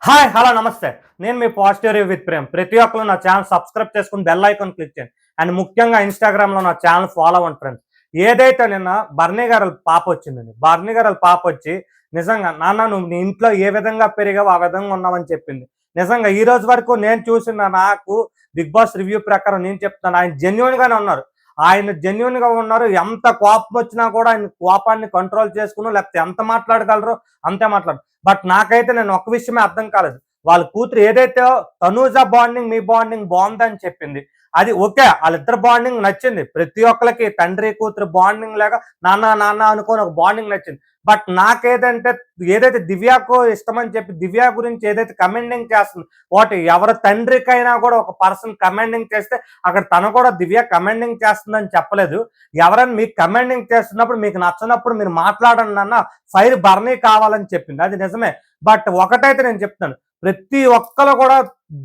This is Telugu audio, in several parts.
హాయ్ హలో నమస్తే. నేను మీ పాజిటివ్ రివ్యూ విత్ ప్రేమ్. ప్రతి ఒక్కరు నా ఛానల్ సబ్స్క్రైబ్ చేసుకుని బెల్ ఐకాన్ క్లిక్ చేయండి. అండ్ ముఖ్యంగా ఇన్స్టాగ్రామ్లో నా ఛానల్ ఫాలో అవ్వండి ఫ్రెండ్స్. ఏదైతే నిన్న బర్నీ గారు పాప వచ్చిందండి, బర్నీ గారు పాప వచ్చి నిజంగా నాన్న నువ్వు నీ ఇంట్లో ఏ విధంగా పెరిగావు ఆ విధంగా ఉన్నావని చెప్పింది. నిజంగా ఈ రోజు వరకు నేను చూసిన నాకు బిగ్ బాస్ రివ్యూ ప్రకారం నేను చెప్తాను, ఆయన జెన్యున్గానే ఉన్నారు. ఆయన జెన్యున్గా ఉన్నారు. ఎంత కోపం వచ్చినా కూడా ఆయన కోపాన్ని కంట్రోల్ చేసుకుని లేకపోతే ఎంత మాట్లాడగలరో అంతే మాట్లాడు. బట్ నాకైతే నేను ఒక విషయమే అర్థం కాలేదు. వాళ్ళ కూతురు ఏదైతే తనూజ బాండింగ్ మీ బాండింగ్ బాగుందని చెప్పింది, అది ఓకే, వాళ్ళిద్దరు బాండింగ్ నచ్చింది. ప్రతి ఒక్కరికి తండ్రి కూతురు బాండింగ్ లాగా నాన్న నాన్న అనుకోని ఒక బాండింగ్ నచ్చింది. బట్ నాకేదంటే ఏదైతే దివ్యకు ఇష్టమని చెప్పి దివ్య గురించి ఏదైతే కమెండింగ్ చేస్తుంది, ఒకటి ఎవరి తండ్రికైనా కూడా ఒక పర్సన్ కమెండింగ్ చేస్తే అక్కడ తను కూడా దివ్య కమెండింగ్ చేస్తుందని చెప్పలేదు. ఎవరైనా మీకు కమెండింగ్ చేస్తున్నప్పుడు మీకు నచ్చినప్పుడు మీరు మాట్లాడండి అన్న ఫైర్ బర్నీ కావాలని చెప్పింది, అది నిజమే. బట్ ఒకటైతే నేను చెప్తాను, ప్రతి ఒక్కరు కూడా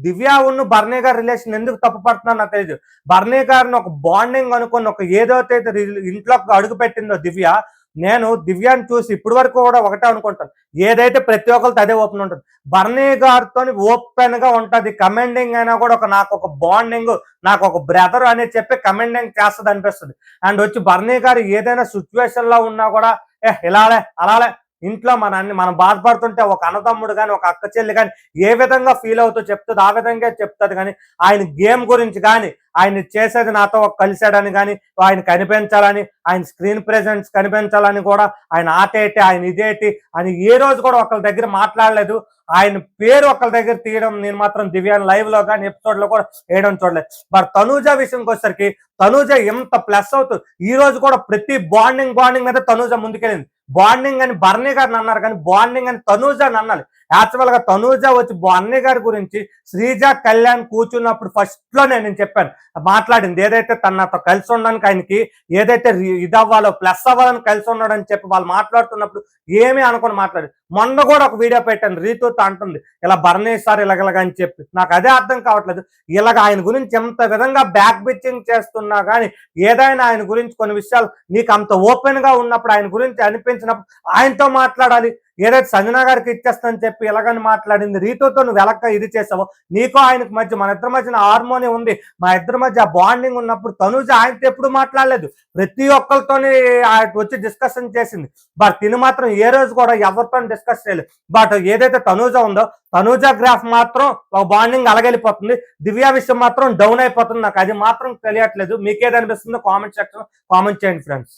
దివ్య ఉన్న బర్నీ గారి రిలేషన్ ఎందుకు తప్పుపడుతున్నా నాకు తెలియదు. బర్నీ గారిని ఒక బాండింగ్ అనుకుని ఒక ఏదైతే ఇంట్లోకి అడుగు పెట్టిందో దివ్య, నేను దివ్యాన్ని చూసి ఇప్పటి వరకు కూడా ఒకటే అనుకుంటాను, ఏదైతే ప్రతి ఒక్కరితో అదే ఓపెన్ ఉంటుంది. బర్నీ గారితో ఓపెన్ గా ఉంటుంది. కమెండింగ్ అయినా కూడా నాకు ఒక బాండింగ్, నాకు ఒక బ్రదర్ అని చెప్పి కమెండింగ్ చేస్తుంది అనిపిస్తుంది. అండ్ వచ్చి బర్నీ గారు ఏదైనా సిచ్యువేషన్ లో ఉన్నా కూడా ఇలాలే అలాలే ఇంట్లో మనం బాధపడుతుంటే ఒక అన్నదమ్ముడు కానీ ఒక అక్క చెల్లి కానీ ఏ విధంగా ఫీల్ అవుతూ చెప్తుంది ఆ విధంగా చెప్తుంది. కానీ ఆయన గేమ్ గురించి కానీ ఆయన చేసేది నాతో కలిశాడని కానీ ఆయన కనిపించాలని, ఆయన స్క్రీన్ ప్రెజెన్స్ కనిపించాలని కూడా ఆయన ఆటేటి ఆయన ఇదేటి అని ఏ రోజు కూడా ఒకరి దగ్గర మాట్లాడలేదు. ఆయన పేరు ఒకరి దగ్గర తీయడం నేను మాత్రం దివ్యాన్ లైవ్ లో కానీ ఎపిసోడ్ లో కూడా వేయడం చూడలేదు. బట్ తనూజ విషయంకి వచ్చేసరికి తనూజ ఎంత ప్లస్ అవుతుంది. ఈ రోజు కూడా ప్రతి బాండింగ్ మీద తనూజ ముందుకెళ్ళింది. బాండింగ్ అని బర్నీ గారిని అన్నారు కానీ బాండింగ్ అని తనూజ అని అన్నారు. యాక్చువల్ గా తనూజ వచ్చి బర్నీ గారి గురించి శ్రీజ కళ్యాణ్ కూర్చున్నప్పుడు ఫస్ట్ లో నేను చెప్పాను, మాట్లాడింది ఏదైతే నాతో కలిసి ఉండడానికి ఆయనకి ఏదైతే ఇది అవ్వాలో ప్లస్ అవ్వాలని కలిసి ఉన్నాడని చెప్పి వాళ్ళు మాట్లాడుతున్నప్పుడు ఏమీ అనుకుని మాట్లాడి మొన్న కూడా ఒక వీడియో పెట్టాను, రీతుతో అంటుంది ఇలా బర్నీ సార్ ఇలాగని చెప్పి. నాకు అదే అర్థం కావట్లేదు, ఇలాగ ఆయన గురించి ఎంత విధంగా బ్యాక్ బిచ్చింగ్ చేస్తున్నా కానీ ఏదైనా ఆయన గురించి కొన్ని విషయాలు నీకు అంత ఓపెన్ గా ఉన్నప్పుడు ఆయన గురించి అనిపించినప్పుడు ఆయనతో మాట్లాడాలి. ఏదైతే సంజనా గారికి ఇచ్చేస్తానని చెప్పి ఎలాగని మాట్లాడింది, రీతుతో నువ్వు ఎలక్క ఇది చేసావో నీకో ఆయనకు మధ్య మన ఇద్దరి మధ్యన హార్మోని ఉంది, మా ఇద్దరి మధ్య బాండింగ్ ఉన్నప్పుడు తనూజ ఆయనతో ఎప్పుడు మాట్లాడలేదు. ప్రతి ఒక్కరితోని వచ్చి డిస్కషన్ చేసింది. బట్ తిను మాత్రం ఏ రోజు కూడా ఎవరితో డిస్కస్ చేయలేదు. బట్ ఏదైతే తనూజ ఉందో తనూజ గ్రాఫ్ మాత్రం ఒక బాండింగ్ అలగెళ్ళిపోతుంది, దివ్య విషయం మాత్రం డౌన్ అయిపోతుంది. నాకు అది మాత్రం తెలియట్లేదు. మీకేదనిపిస్తుందో కామెంట్ సెక్షన్ కామెంట్ చేయండి ఫ్రెండ్స్.